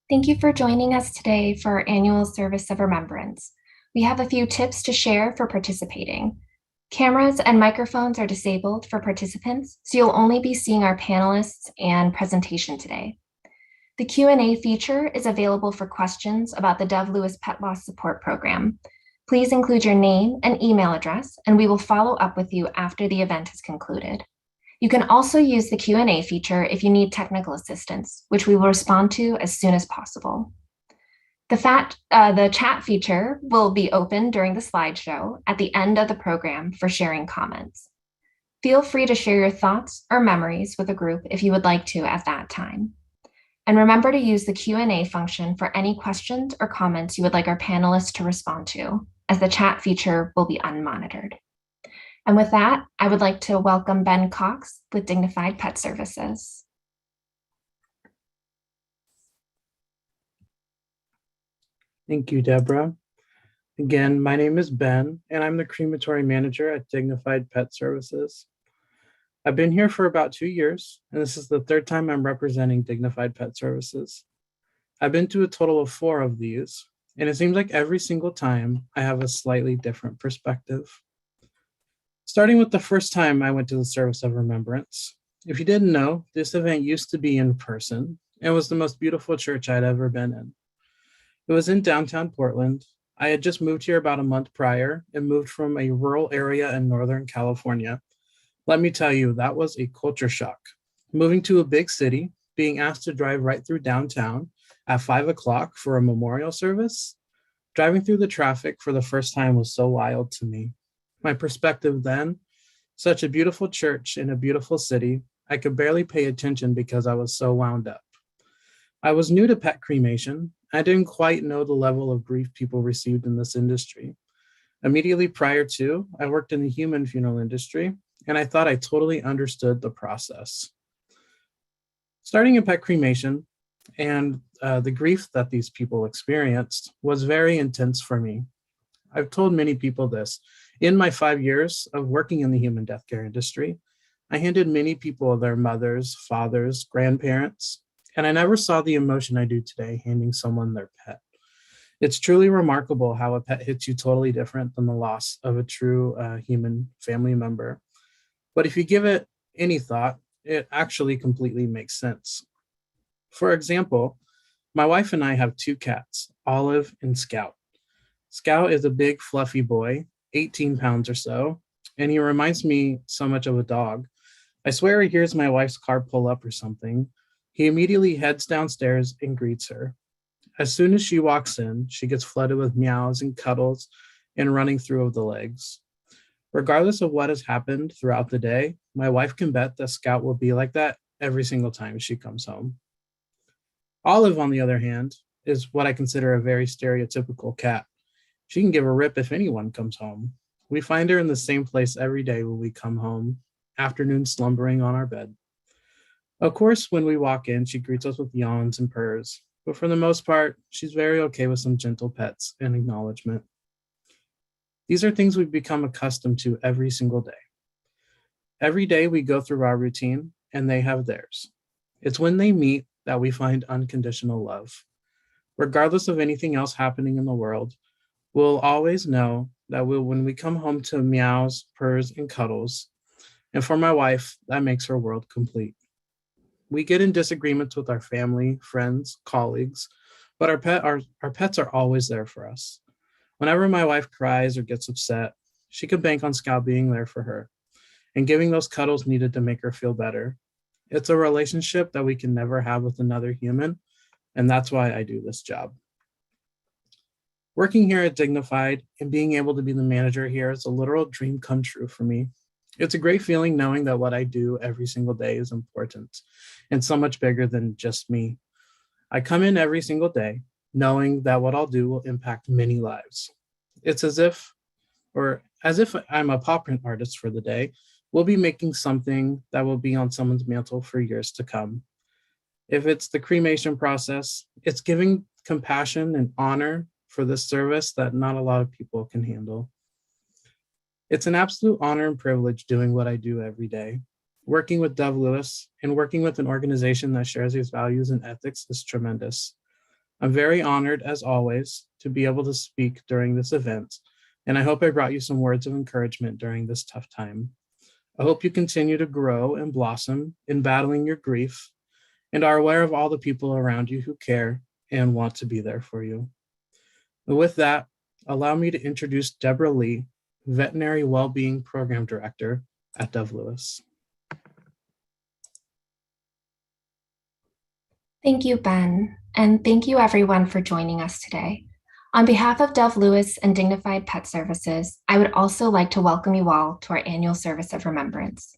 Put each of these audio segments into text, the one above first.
Thank you for joining us today for our annual Service of Remembrance. We have a few tips to share for participating. Cameras and microphones are disabled for participants, so you'll only be seeing our panelists and presentation today. The Q&A feature is available for questions about the DoveLewis Pet Loss Support Program. Please include your name and email address, and we will follow up with you after the event is concluded. You can also use the Q&A feature if you need technical assistance, which we will respond to as soon as possible. The chat feature will be open during the slideshow at the end of the program for sharing comments. Feel free to share your thoughts or memories with the group if you would like to at that time. And remember to use the Q&A function for any questions or comments you would like our panelists to respond to, as the chat feature will be unmonitored. And with that, I would like to welcome Ben Cox with Dignified Pet Services. Thank you, Deborah. Again, my name is Ben, and I'm the crematory manager at Dignified Pet Services. I've been here for about 2 years, and this is the third time I'm representing Dignified Pet Services. I've been to a total of 4 of these, and it seems like every single time I have a slightly different perspective. Starting with the first time I went to the Service of Remembrance. If you didn't know, this event used to be in person and was the most beautiful church I'd ever been in. It was in downtown Portland. I had just moved here about a month prior and moved from a rural area in Northern California. Let me tell you, that was a culture shock. Moving to a big city, being asked to drive right through downtown at 5 o'clock for a memorial service. Driving through the traffic for the first time was so wild to me. My perspective then, such a beautiful church in a beautiful city, I could barely pay attention because I was so wound up. I was new to pet cremation. I didn't quite know the level of grief people received in this industry. Immediately prior to, I worked in the human funeral industry, and I thought I totally understood the process. Starting in pet cremation and the grief that these people experienced was very intense for me. I've told many people this. In my 5 years of working in the human death care industry, I handed many people their mothers, fathers, grandparents, and I never saw the emotion I do today handing someone their pet. It's truly remarkable how a pet hits you totally different than the loss of a true human family member. But if you give it any thought, it actually completely makes sense. For example, my wife and I have 2 cats, Olive and Scout. Scout is a big, fluffy boy, 18 pounds or so, and he reminds me so much of a dog. I swear he hears my wife's car pull up or something. He immediately heads downstairs and greets her. As soon as she walks in, she gets flooded with meows and cuddles and running through of the legs. Regardless of what has happened throughout the day, my wife can bet that Scout will be like that every single time she comes home. Olive, on the other hand, is what I consider a very stereotypical cat. She can give a rip if anyone comes home. We find her in the same place every day when we come home, afternoon slumbering on our bed. Of course, when we walk in, she greets us with yawns and purrs, but for the most part, she's very okay with some gentle pets and acknowledgement. These are things we've become accustomed to every single day. Every day we go through our routine and they have theirs. It's when they meet that we find unconditional love. Regardless of anything else happening in the world, we'll always know that when we come home to meows, purrs, and cuddles, and for my wife, that makes her world complete. We get in disagreements with our family, friends, colleagues, but our pets are always there for us. Whenever my wife cries or gets upset, she can bank on Scout being there for her and giving those cuddles needed to make her feel better. It's a relationship that we can never have with another human, and that's why I do this job. Working here at Dignified and being able to be the manager here is a literal dream come true for me. It's a great feeling knowing that what I do every single day is important and so much bigger than just me. I come in every single day knowing that what I'll do will impact many lives. It's as if I'm a pop print artist for the day. We'll be making something that will be on someone's mantle for years to come. If it's the cremation process, it's giving compassion and honor for this service that not a lot of people can handle. It's an absolute honor and privilege doing what I do every day. Working with DoveLewis and working with an organization that shares these values and ethics is tremendous. I'm very honored, as always, to be able to speak during this event, and I hope I brought you some words of encouragement during this tough time. I hope you continue to grow and blossom in battling your grief and are aware of all the people around you who care and want to be there for you. And with that, allow me to introduce Deborah Lee, Veterinary Wellbeing Program Director at DoveLewis. Thank you, Ben, and thank you everyone for joining us today. On behalf of DoveLewis and Dignified Pet Services, I would also like to welcome you all to our annual Service of Remembrance.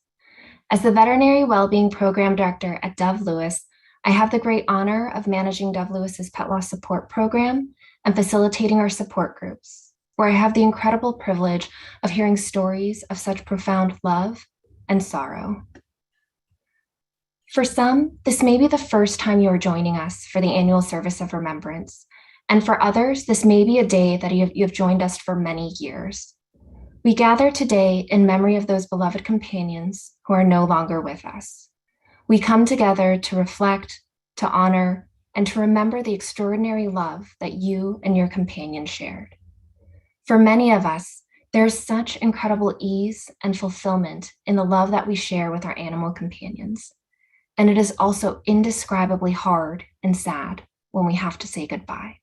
As the Veterinary Wellbeing Program Director at DoveLewis, I have the great honor of managing DoveLewis's Pet Loss Support Program and facilitating our support groups, where I have the incredible privilege of hearing stories of such profound love and sorrow. For some, this may be the first time you are joining us for the annual Service of Remembrance, and for others, this may be a day that you have joined us for many years. We gather today in memory of those beloved companions who are no longer with us. We come together to reflect, to honor, and to remember the extraordinary love that you and your companion shared. For many of us, there is such incredible ease and fulfillment in the love that we share with our animal companions. And it is also indescribably hard and sad when we have to say goodbye.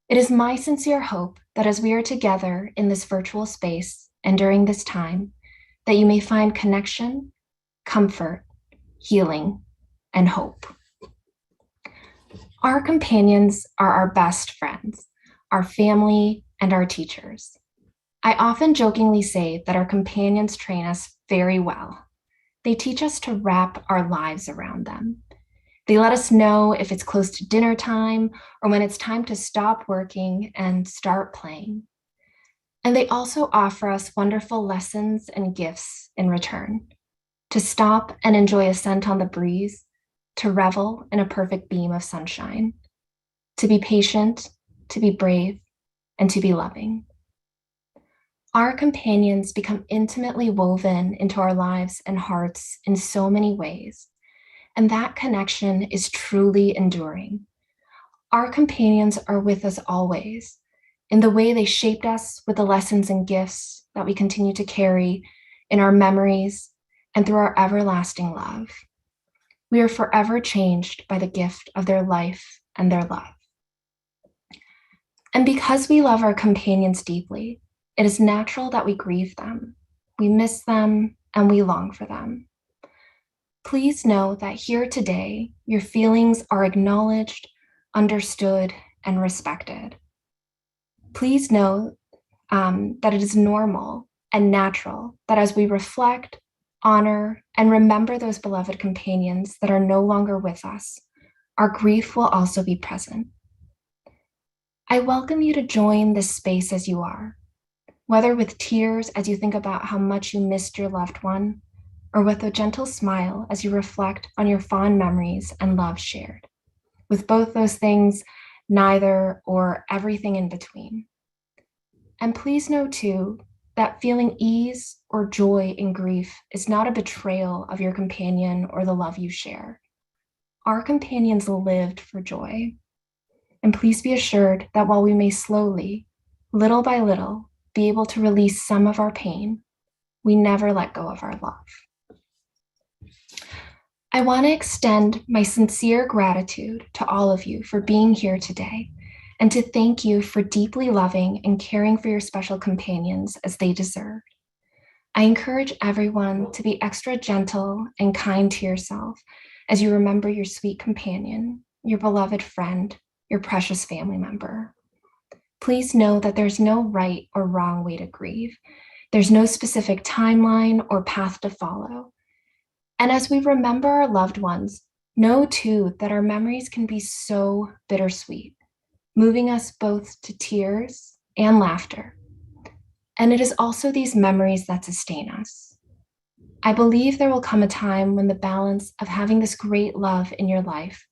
It is my sincere hope that as we are together in this virtual space and during this time, that you may find connection, comfort, healing, and hope. Our companions are our best friends, our family, and our teachers. I often jokingly say that our companions train us very well. They teach us to wrap our lives around them. They let us know if it's close to dinner time or when it's time to stop working and start playing. And they also offer us wonderful lessons and gifts in return. To stop and enjoy a scent on the breeze, to revel in a perfect beam of sunshine, to be patient, to be brave, and to be loving. Our companions become intimately woven into our lives and hearts in so many ways, and that connection is truly enduring. Our companions are with us always, in the way they shaped us with the lessons and gifts that we continue to carry in our memories and through our everlasting love. We are forever changed by the gift of their life and their love. And because we love our companions deeply, it is natural that we grieve them, we miss them, and we long for them. Please know that here today, your feelings are acknowledged, understood, and respected. Please know that it is normal and natural that as we reflect, honor, and remember those beloved companions that are no longer with us, our grief will also be present. I welcome you to join this space as you are, whether with tears as you think about how much you missed your loved one, or with a gentle smile as you reflect on your fond memories and love shared. With both those things, neither or everything in between. And please know too, that feeling ease or joy in grief is not a betrayal of your companion or the love you share. Our companions lived for joy. And please be assured that while we may slowly, little by little, be able to release some of our pain, we never let go of our love. I want to extend my sincere gratitude to all of you for being here today and to thank you for deeply loving and caring for your special companions as they deserve. I encourage everyone to be extra gentle and kind to yourself as you remember your sweet companion, your beloved friend, your precious family member. Please know that there's no right or wrong way to grieve. There's no specific timeline or path to follow. And as we remember our loved ones, know too that our memories can be so bittersweet, moving us both to tears and laughter. And it is also these memories that sustain us. I believe there will come a time when the balance of having this great love in your life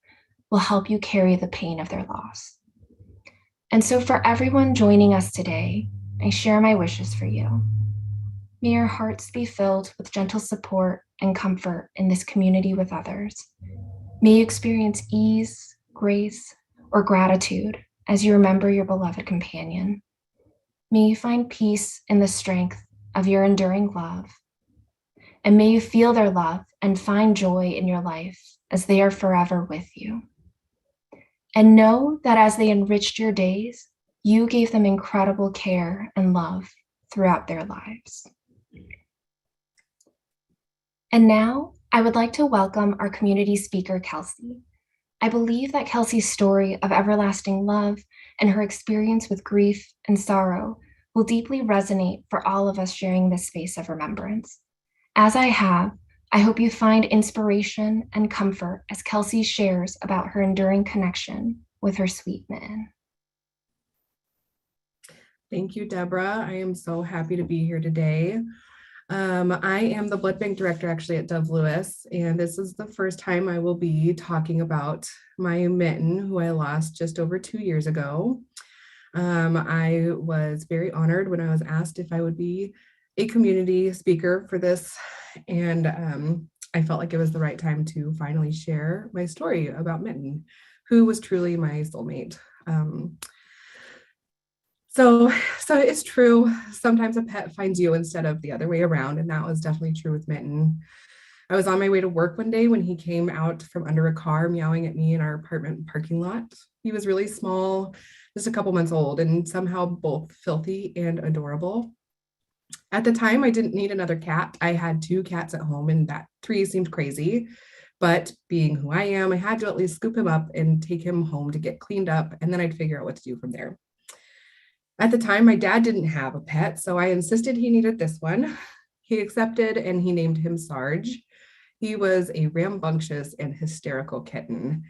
will help you carry the pain of their loss. And so for everyone joining us today, I share my wishes for you. May your hearts be filled with gentle support and comfort in this community with others. May you experience ease, grace, or gratitude as you remember your beloved companion. May you find peace in the strength of your enduring love, and may you feel their love and find joy in your life as they are forever with you. And know that as they enriched your days, you gave them incredible care and love throughout their lives. And now I would like to welcome our community speaker, Kelsey. I believe that Kelsey's story of everlasting love and her experience with grief and sorrow will deeply resonate for all of us sharing this space of remembrance. As I have, I hope you find inspiration and comfort as Kelsey shares about her enduring connection with her sweet mitten. Thank you, Deborah. I am so happy to be here today. I am the blood bank director actually at DoveLewis, and this is the first time I will be talking about my mitten, who I lost just over 2 years ago. I was very honored when I was asked if I would be a community speaker for this, and I felt like it was the right time to finally share my story about Mitten, who was truly my soulmate. So it's true, sometimes a pet finds you instead of the other way around, and that was definitely true with Mitten. I was on my way to work one day when he came out from under a car meowing at me in our apartment parking lot. He was really small, just a couple months old, and somehow both filthy and adorable. At the time, I didn't need another cat. I had 2 cats at home, and that 3 seemed crazy. But being who I am, I had to at least scoop him up and take him home to get cleaned up, and then I'd figure out what to do from there. At the time, my dad didn't have a pet, so I insisted he needed this one. He accepted, and he named him Sarge. He was a rambunctious and hysterical kitten.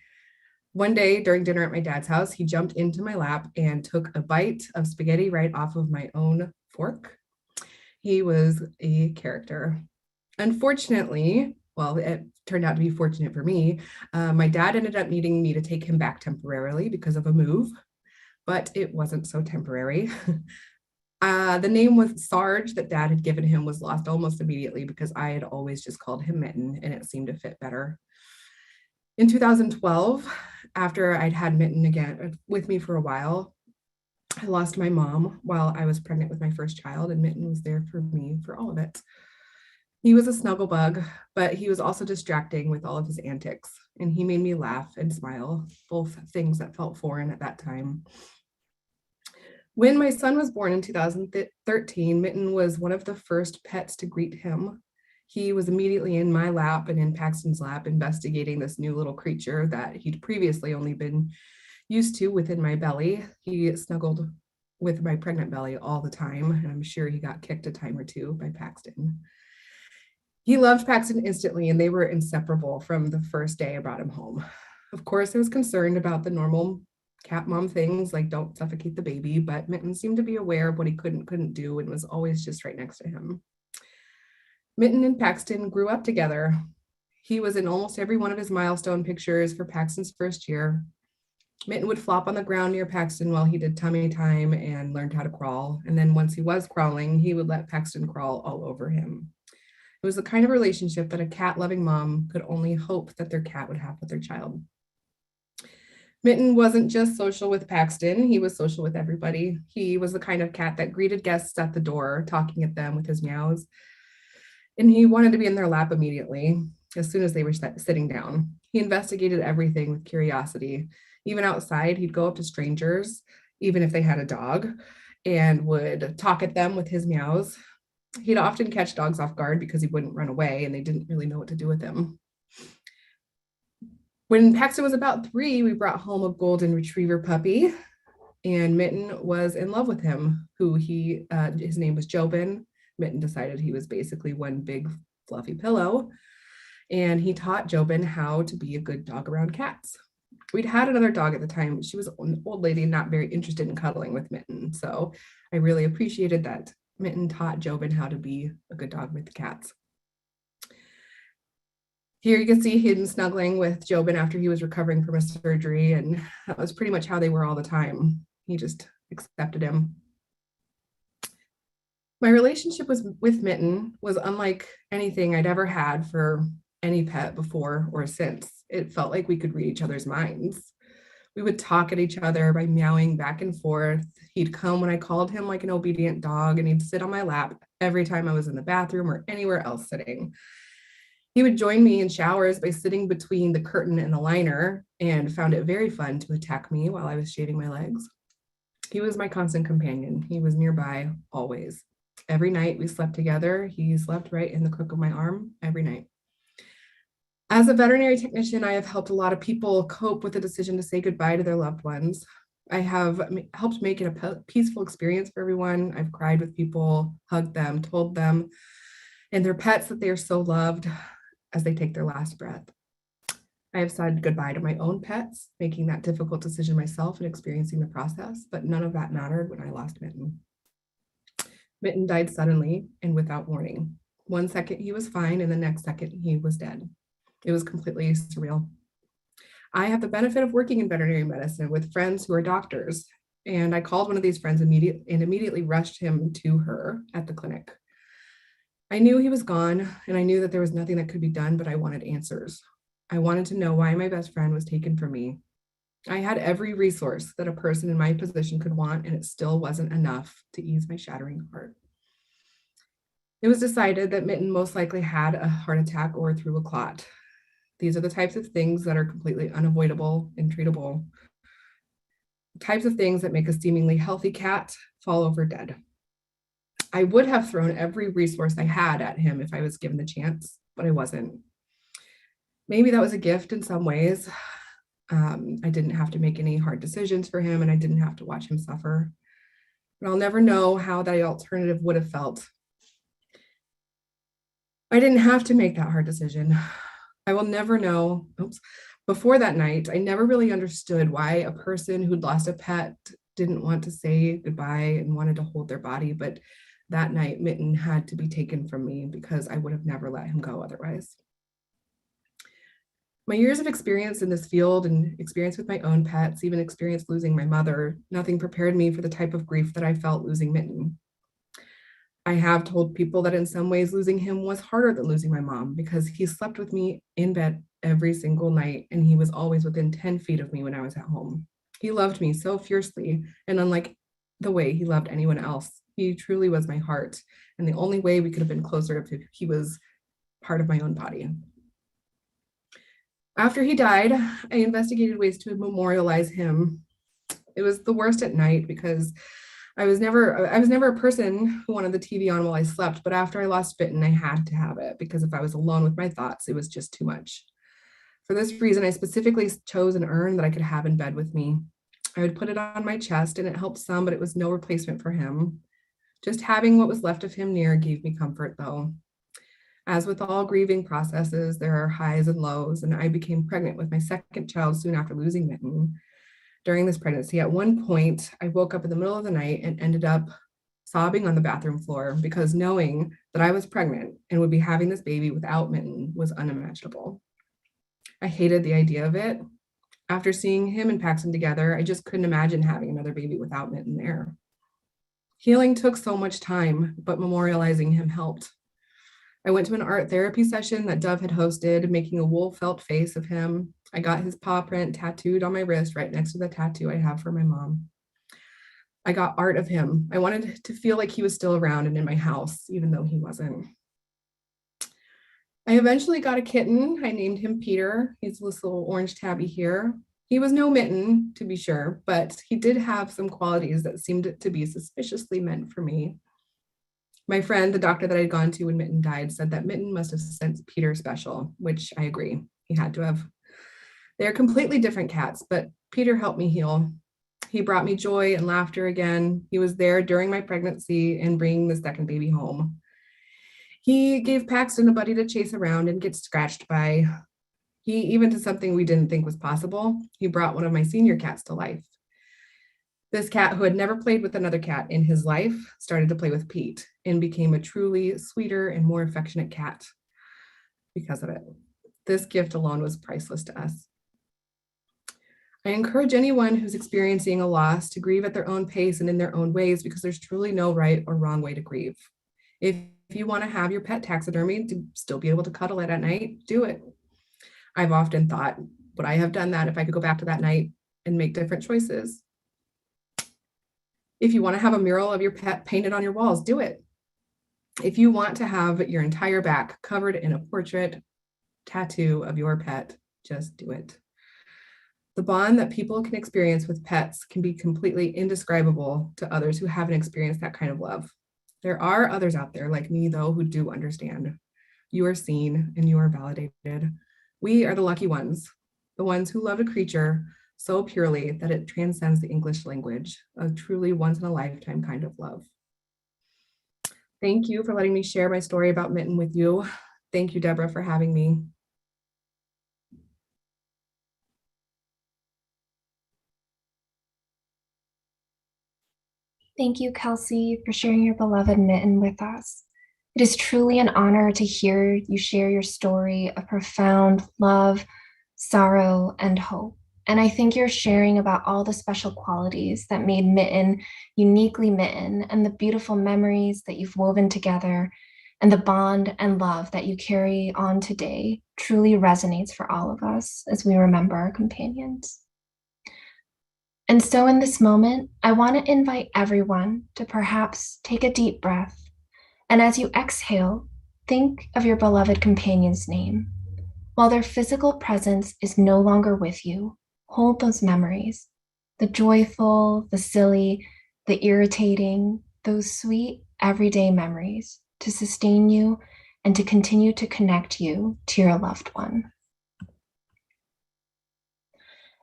One day during dinner at my dad's house, he jumped into my lap and took a bite of spaghetti right off of my own fork. He was a character. Unfortunately, well, it turned out to be fortunate for me, my dad ended up needing me to take him back temporarily because of a move, but it wasn't so temporary. The name was Sarge that dad had given him was lost almost immediately because I had always just called him Mitten and it seemed to fit better. In 2012, after I'd had Mitten again with me for a while, I lost my mom while I was pregnant with my first child, and Mitten was there for me for all of it. He was a snuggle bug, but he was also distracting with all of his antics, and he made me laugh and smile, both things that felt foreign at that time. When my son was born in 2013, Mitten was one of the first pets to greet him. He was immediately in my lap and in Paxton's lap, investigating this new little creature that he'd previously only been used to within my belly. He snuggled with my pregnant belly all the time, and I'm sure he got kicked a time or two by Paxton. He loved Paxton instantly, and they were inseparable from the first day I brought him home. Of course, I was concerned about the normal cat mom things like don't suffocate the baby, but Mitten seemed to be aware of what he couldn't do and was always just right next to him. Mitten and Paxton grew up together. He was in almost every one of his milestone pictures for Paxton's first year. Mitten would flop on the ground near Paxton while he did tummy time and learned how to crawl. And then once he was crawling, he would let Paxton crawl all over him. It was the kind of relationship that a cat-loving mom could only hope that their cat would have with their child. Mitten wasn't just social with Paxton, he was social with everybody. He was the kind of cat that greeted guests at the door, talking at them with his meows. And he wanted to be in their lap immediately, as soon as they were sitting down. He investigated everything with curiosity. Even outside, he'd go up to strangers, even if they had a dog, and would talk at them with his meows. He'd often catch dogs off guard because he wouldn't run away and they didn't really know what to do with him. When Paxton was about 3, we brought home a golden retriever puppy, and Mitten was in love with him, his name was Jobin. Mitten decided he was basically one big fluffy pillow, and he taught Jobin how to be a good dog around cats. We'd had another dog at the time. She was an old lady and not very interested in cuddling with Mitten, so I really appreciated that Mitten taught Jobin how to be a good dog with the cats. Here you can see him snuggling with Jobin after he was recovering from a surgery, and that was pretty much how they were all the time. He just accepted him. My relationship with Mitten was unlike anything I'd ever had for any pet before or since. It felt like we could read each other's minds. We would talk at each other by meowing back and forth. He'd come when I called him like an obedient dog, and he'd sit on my lap every time I was in the bathroom or anywhere else sitting. He would join me in showers by sitting between the curtain and the liner and found it very fun to attack me while I was shaving my legs. He was my constant companion. He was nearby always. Every night we slept together. He slept right in the crook of my arm every night. As a veterinary technician, I have helped a lot of people cope with the decision to say goodbye to their loved ones. I have helped make it a peaceful experience for everyone. I've cried with people, hugged them, told them and their pets that they are so loved as they take their last breath. I have said goodbye to my own pets, making that difficult decision myself and experiencing the process, but none of that mattered when I lost Mitten. Mitten died suddenly and without warning. 1 second he was fine, and the next second he was dead. It was completely surreal. I have the benefit of working in veterinary medicine with friends who are doctors, and I called one of these friends immediately rushed him to her at the clinic. I knew he was gone, and I knew that there was nothing that could be done, but I wanted answers. I wanted to know why my best friend was taken from me. I had every resource that a person in my position could want, and it still wasn't enough to ease my shattering heart. It was decided that Mitten most likely had a heart attack or through a clot. These are the types of things that are completely unavoidable and treatable. The types of things that make a seemingly healthy cat fall over dead. I would have thrown every resource I had at him if I was given the chance, but I wasn't. Maybe that was a gift in some ways. I didn't have to make any hard decisions for him, and I didn't have to watch him suffer. But I'll never know how that alternative would have felt. I didn't have to make that hard decision. I will never know. Before that night, I never really understood why a person who'd lost a pet didn't want to say goodbye and wanted to hold their body. But that night, Mitten had to be taken from me because I would have never let him go otherwise. My years of experience in this field and experience with my own pets, even experience losing my mother, nothing prepared me for the type of grief that I felt losing Mitten. I have told people that in some ways losing him was harder than losing my mom because he slept with me in bed every single night, and he was always within 10 feet of me when I was at home. He loved me so fiercely, and unlike the way he loved anyone else, he truly was my heart, and the only way we could have been closer if he was part of my own body. After he died, I investigated ways to memorialize him. It was the worst at night because I was never a person who wanted the TV on while I slept, but after I lost Mitten, I had to have it because if I was alone with my thoughts, it was just too much. For this reason, I specifically chose an urn that I could have in bed with me. I would put it on my chest, and it helped some, but it was no replacement for him. Just having what was left of him near gave me comfort, though. As with all grieving processes, there are highs and lows, and I became pregnant with my second child soon after losing Mitten. During this pregnancy, at one point, I woke up in the middle of the night and ended up sobbing on the bathroom floor because knowing that I was pregnant and would be having this baby without Mitten was unimaginable. I hated the idea of it. After seeing him and Paxton together, I just couldn't imagine having another baby without Mitten there. Healing took so much time, but memorializing him helped. I went to an art therapy session that Dove had hosted, making a wool felt face of him. I got his paw print tattooed on my wrist right next to the tattoo I have for my mom. I got art of him. I wanted to feel like he was still around and in my house, even though he wasn't. I eventually got a kitten. I named him Peter. He's this little orange tabby here. He was no Mitten, to be sure, but he did have some qualities that seemed to be suspiciously meant for me. My friend, the doctor that I'd gone to when Mitten died, said that Mitten must have sent Peter special, which I agree. He had to have. They're completely different cats, but Peter helped me heal. He brought me joy and laughter again. He was there during my pregnancy and bringing the second baby home. He gave Paxton a buddy to chase around and get scratched by. He even did something we didn't think was possible. He brought one of my senior cats to life. This cat, who had never played with another cat in his life, started to play with Pete and became a truly sweeter and more affectionate cat because of it. This gift alone was priceless to us. I encourage anyone who's experiencing a loss to grieve at their own pace and in their own ways because there's truly no right or wrong way to grieve. If you want to have your pet taxidermied to still be able to cuddle it at night, do it. I've often thought, would I have done that if I could go back to that night? and make different choices. If you want to have a mural of your pet painted on your walls, do it. If you want to have your entire back covered in a portrait tattoo of your pet, just do it. The bond that people can experience with pets can be completely indescribable to others who haven't experienced that kind of love. There are others out there like me, though, who do understand. You are seen and you are validated. We are the lucky ones, the ones who love a creature so purely that it transcends the English language, a truly once-in-a-lifetime kind of love. Thank you for letting me share my story about Mitten with you. Thank you, Deborah, for having me. Thank you, Kelsey, for sharing your beloved Mitten with us. It is truly an honor to hear you share your story of profound love, sorrow, and hope. And I think you're sharing about all the special qualities that made Mitten uniquely Mitten, and the beautiful memories that you've woven together, and the bond and love that you carry on today truly resonates for all of us as we remember our companions. And so in this moment, I want to invite everyone to perhaps take a deep breath. And as you exhale, think of your beloved companion's name. While their physical presence is no longer with you, hold those memories, the joyful, the silly, the irritating, those sweet everyday memories to sustain you and to continue to connect you to your loved one.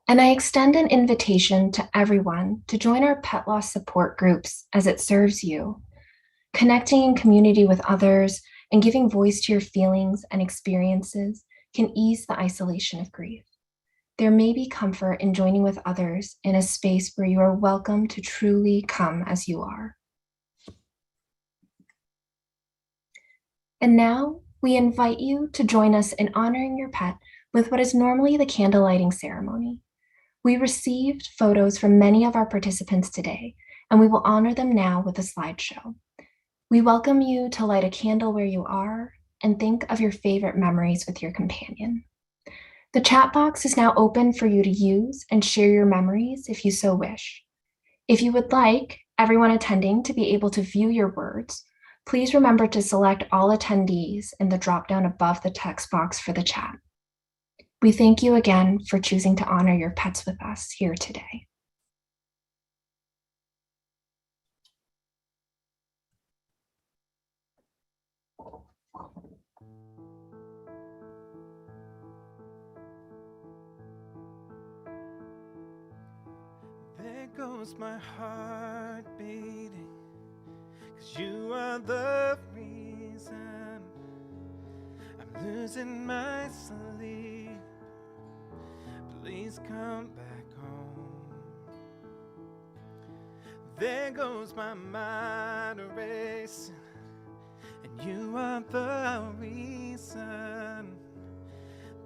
And I extend an invitation to everyone to join our pet loss support groups as it serves you. Connecting in community with others and giving voice to your feelings and experiences can ease the isolation of grief. There may be comfort in joining with others in a space where you are welcome to truly come as you are. And now we invite you to join us in honoring your pet with what is normally the candle lighting ceremony. We received photos from many of our participants today, and we will honor them now with a slideshow. We welcome you to light a candle where you are and think of your favorite memories with your companion. The chat box is now open for you to use and share your memories if you so wish. If you would like everyone attending to be able to view your words, please remember to select all attendees in the dropdown above the text box for the chat. We thank you again for choosing to honor your pets with us here today. There goes my heart beating, 'cause you are the reason I'm losing my sleep. Please come back home. There goes my mind racing, and you are the reason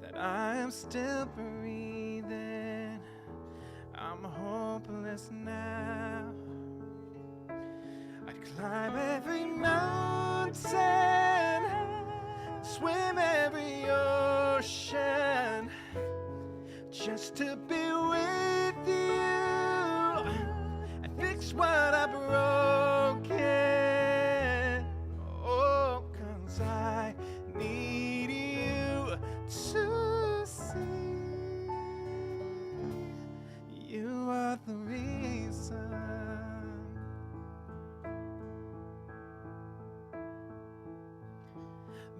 that I am still breathing. I'm hopeless now. I'd climb every mountain, swim every ocean, just to be with you and fix what I broken. Oh, 'cause I need you to see you are the reason.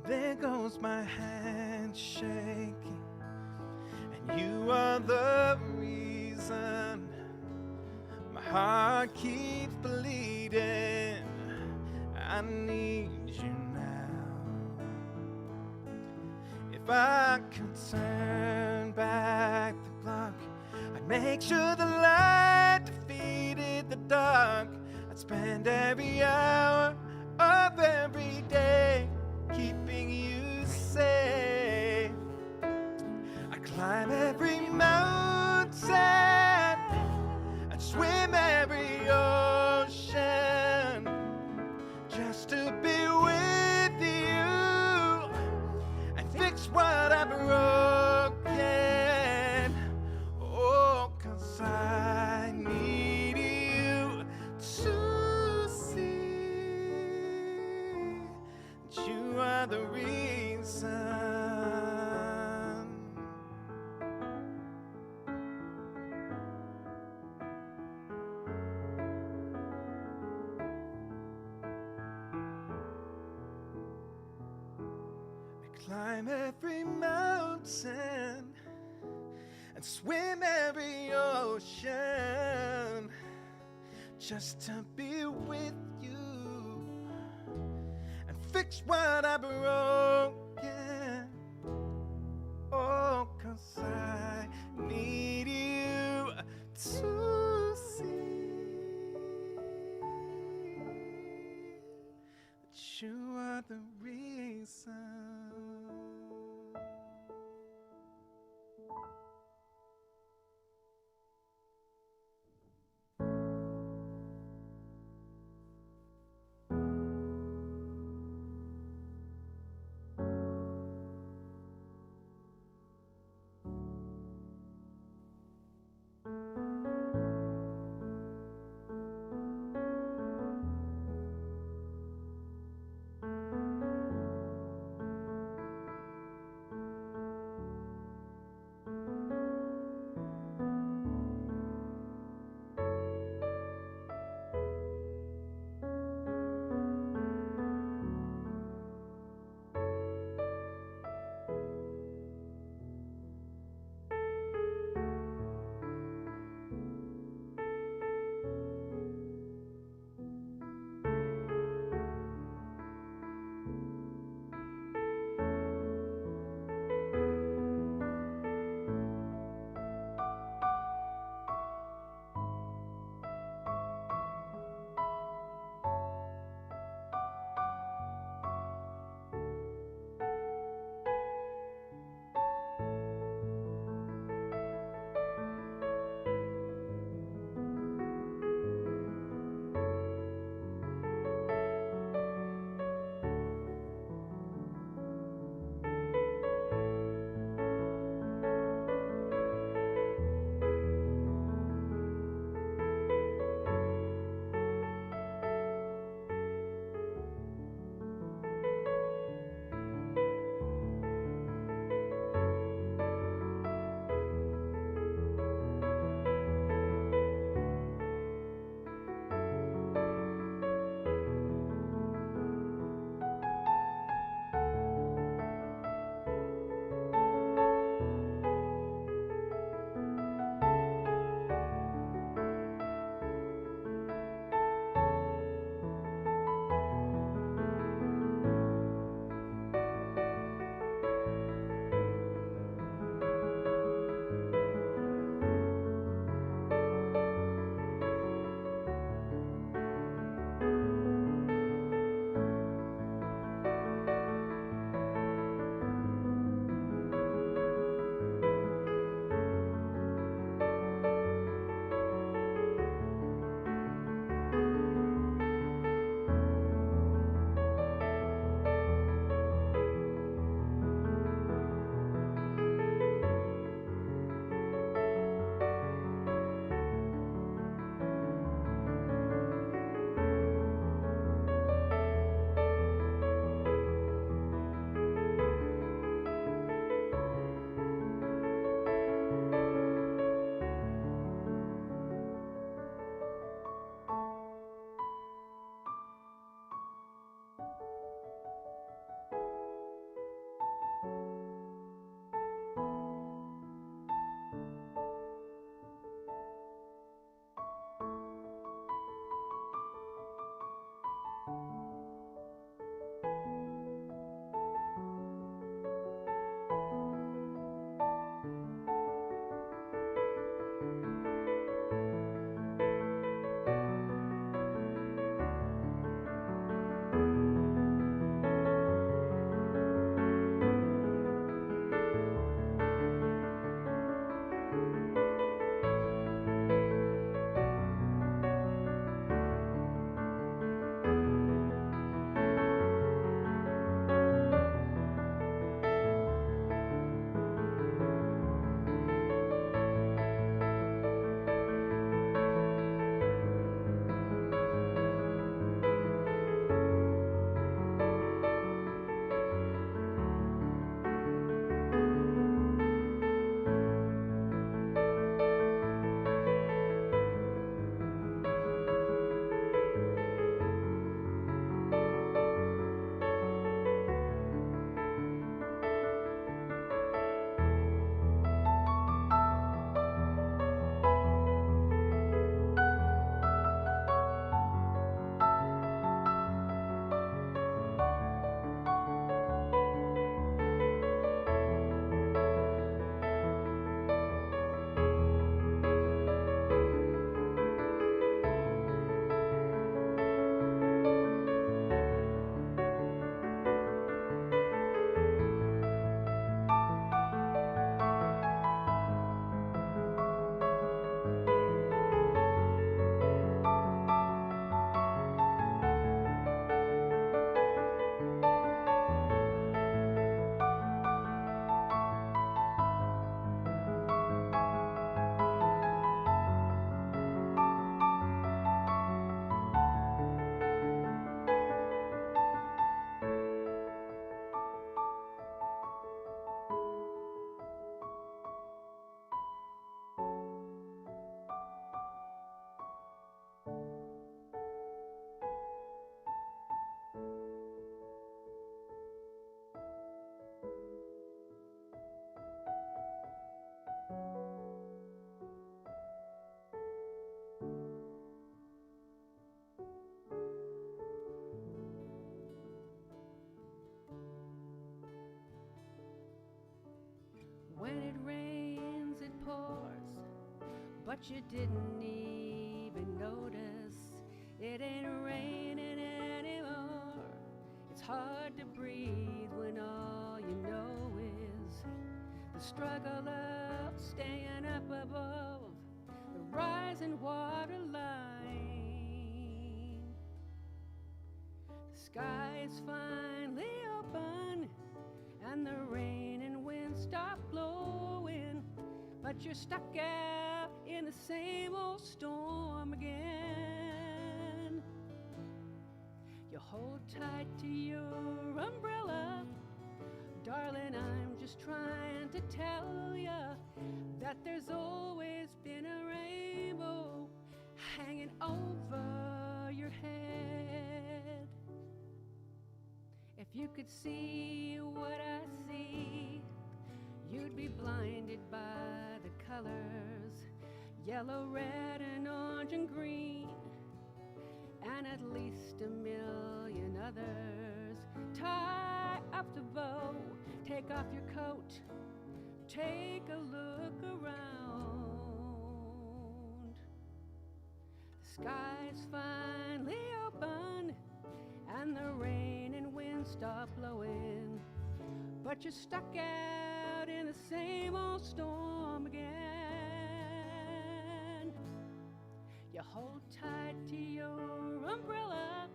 There goes my hand shaking, and you are the reason my heart keeps bleeding. I need you now. If I could turn back the clock, I'd make sure the light defeated the dark. I'd spend every hour of every day keeping you safe. I climb every mountain and swim every ocean, just to be with you and fix what I broken. Oh, 'cause I climb every mountain and swim every ocean just to be with you and fix what I broken. Oh, 'cause I need you to see that you are the reason. but you didn't even notice. It ain't raining anymore. It's hard to breathe when all you know is the struggle of staying up above the rising water line. The sky is finally open and the rain and wind stop blowing, but you're stuck out in the same old storm again. You hold tight to your umbrella, darling, I'm just trying to tell ya that there's always been a rainbow hanging over your head. If you could see what I see, you'd be blinded by the colors, yellow, red, and orange, and green, and at least a million others. Tie up the bow, take off your coat, take a look around. The sky's finally open and the rain and wind stop blowing, but you're stuck out in the same old storm again. You hold tight to your umbrella,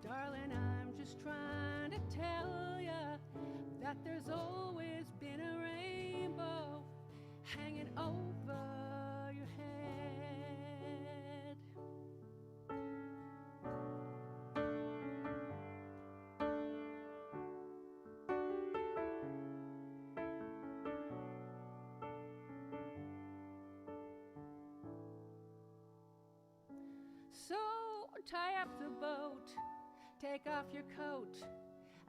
darling, I'm just trying to tell ya that there's always been a rainbow hanging over your head. So tie up the boat, take off your coat,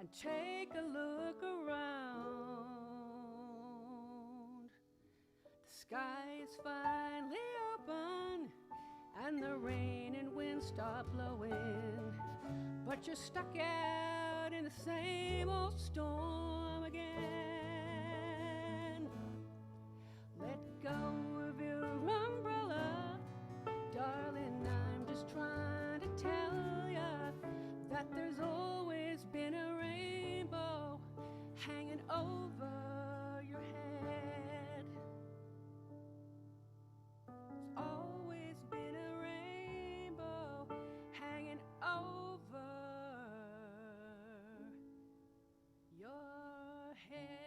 and take a look around. The sky is finally open and the rain and wind stop blowing, but you're stuck out in the same old storm again. Let go of your umbrella, darling, I'm just trying to tell ya that there's always been a rainbow hanging over your head. There's always been a rainbow hanging over your head.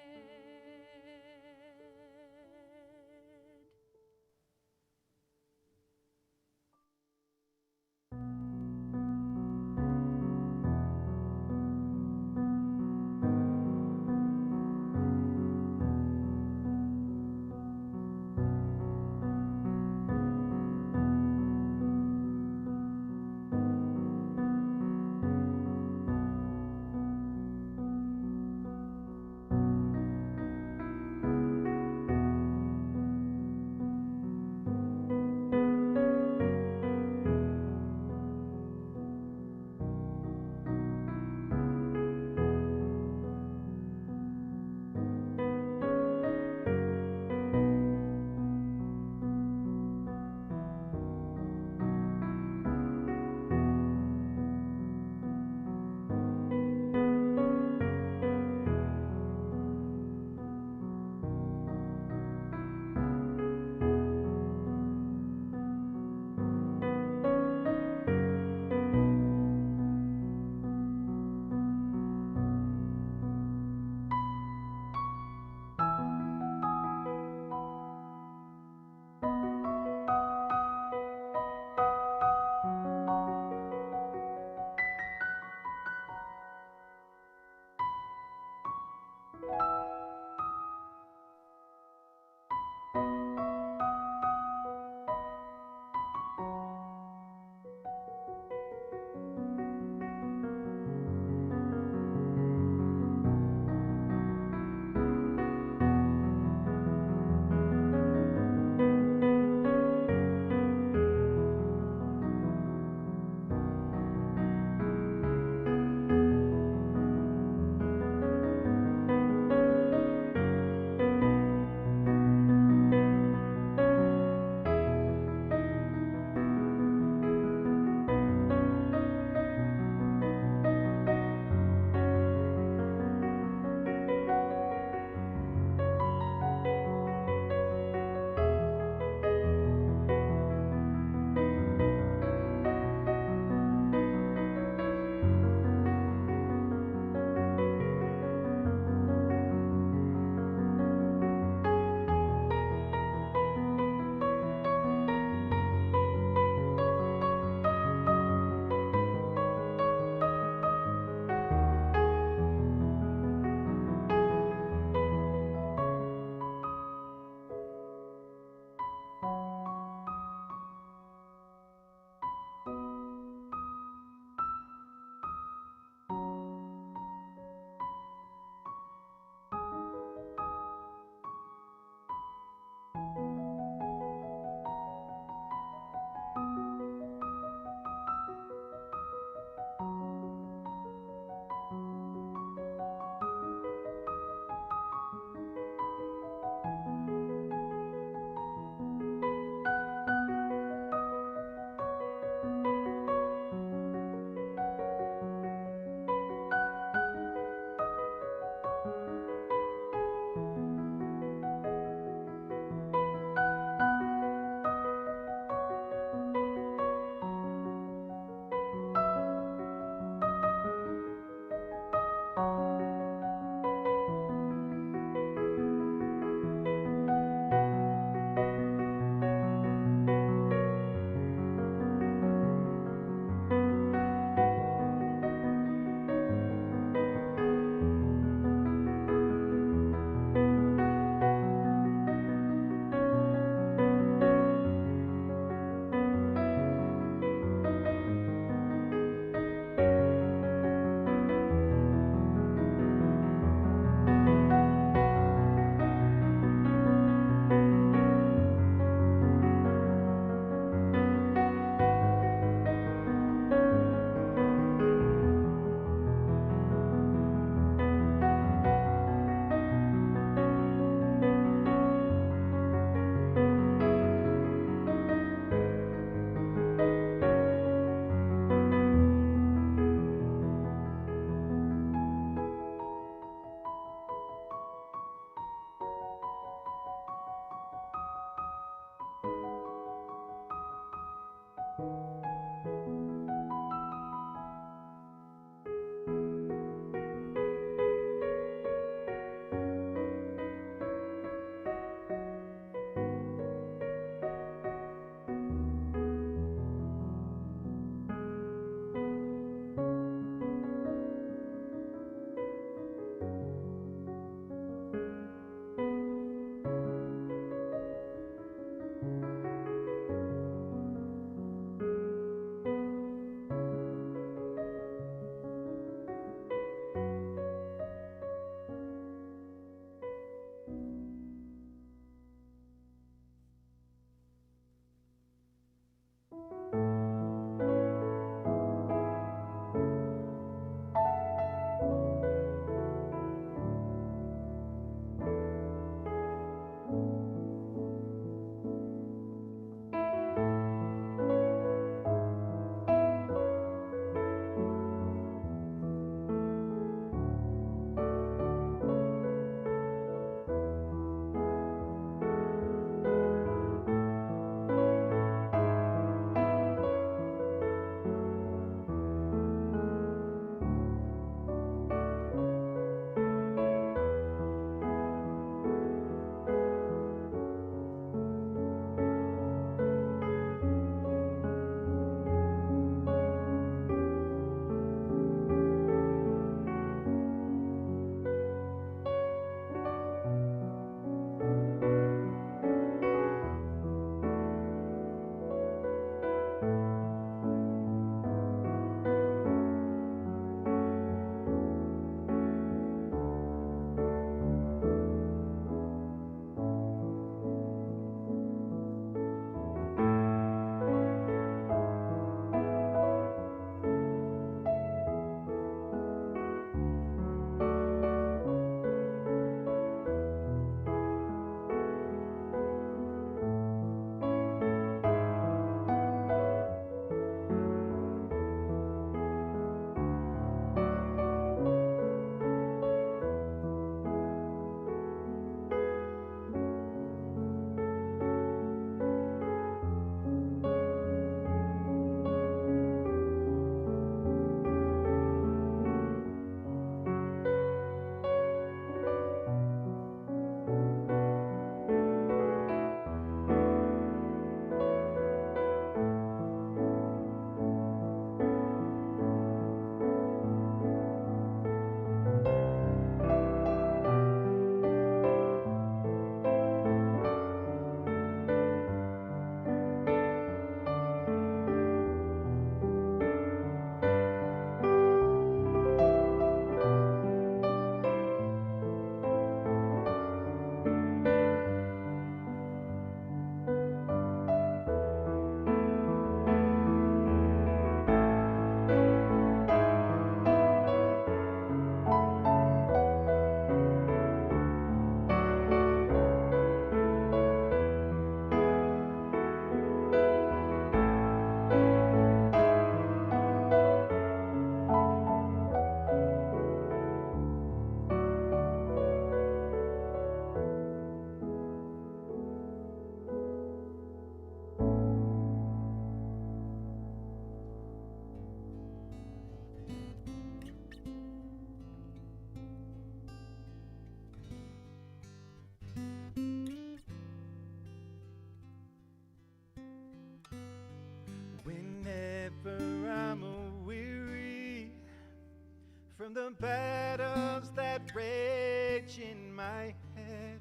from the battles that rage in my head.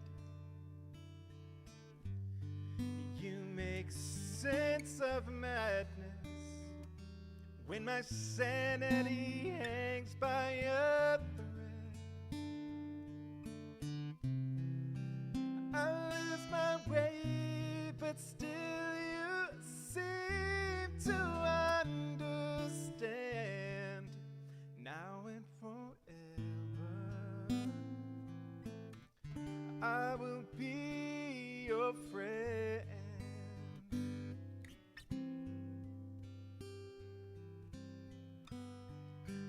You make sense of madness when my sanity hangs by a thread. I lose my way, but still you seem to understand. Now and forever, I will be your friend.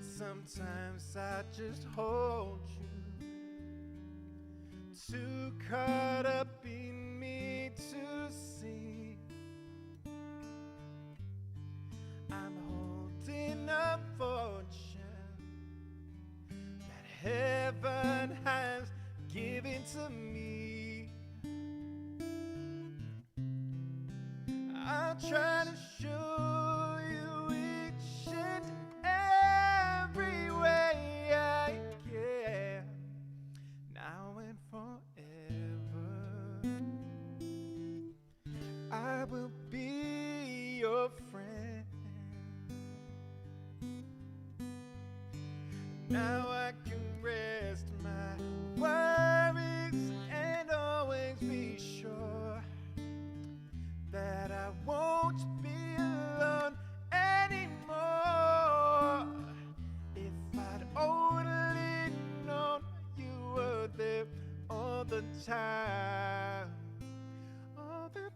Sometimes I just hold you, too caught up in me to see. I'm holding a fortune that heaven has given to me. I'll try to show you each and every way I can, now and forever. I will be your friend. Now I can rest my worries and always be sure that I won't be alone anymore. If I'd only known you were there all the time, all the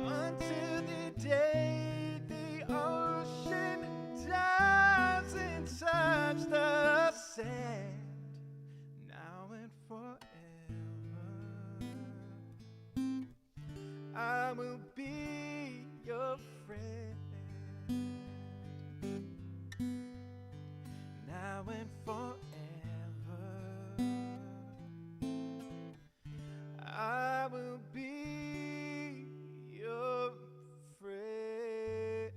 until the day the ocean doesn't touch the sand, now and forever, I will be your friend. Now and forever, I will be your friend.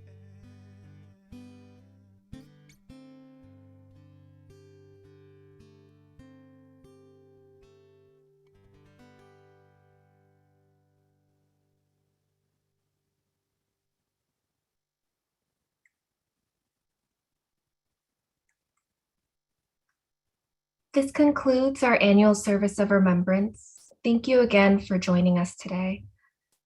This concludes our annual Service of Remembrance. Thank you again for joining us today.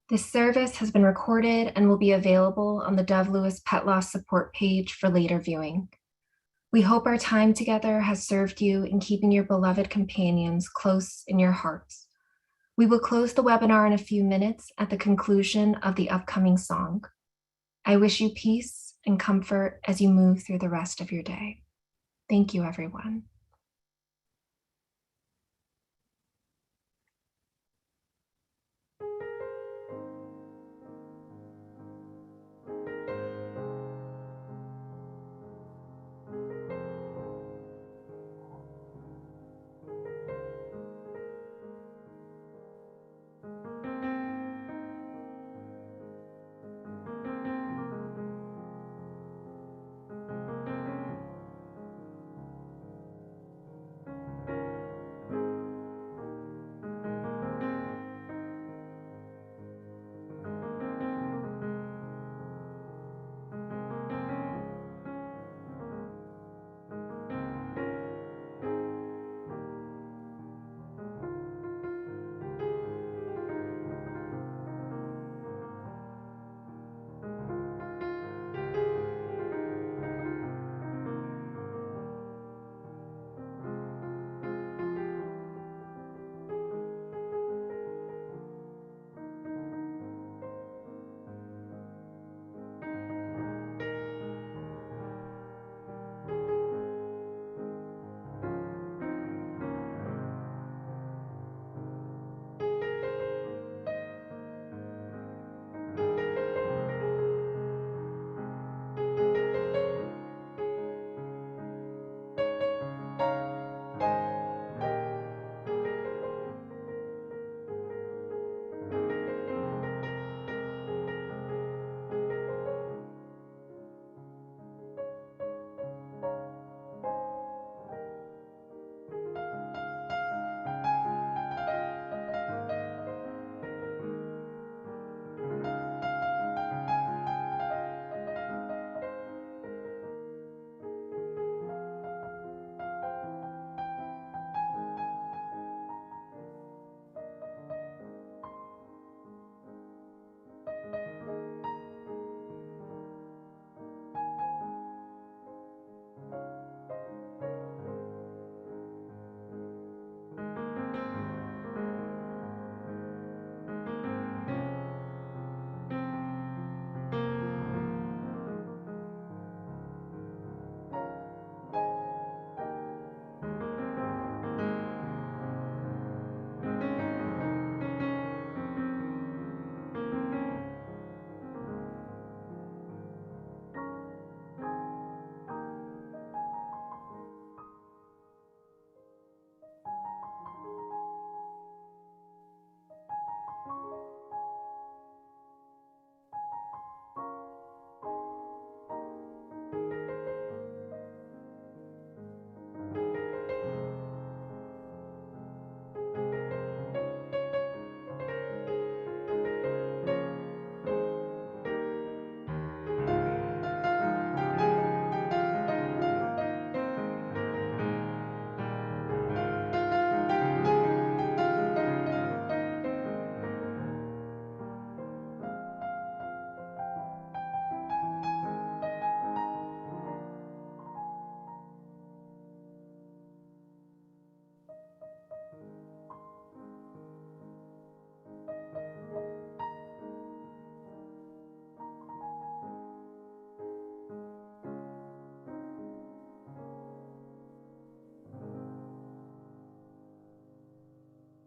This service has been recorded and will be available on the DoveLewis Pet Loss Support page for later viewing. We hope our time together has served you in keeping your beloved companions close in your hearts. We will close the webinar in a few minutes at the conclusion of the upcoming song. I wish you peace and comfort as you move through the rest of your day. Thank you, everyone.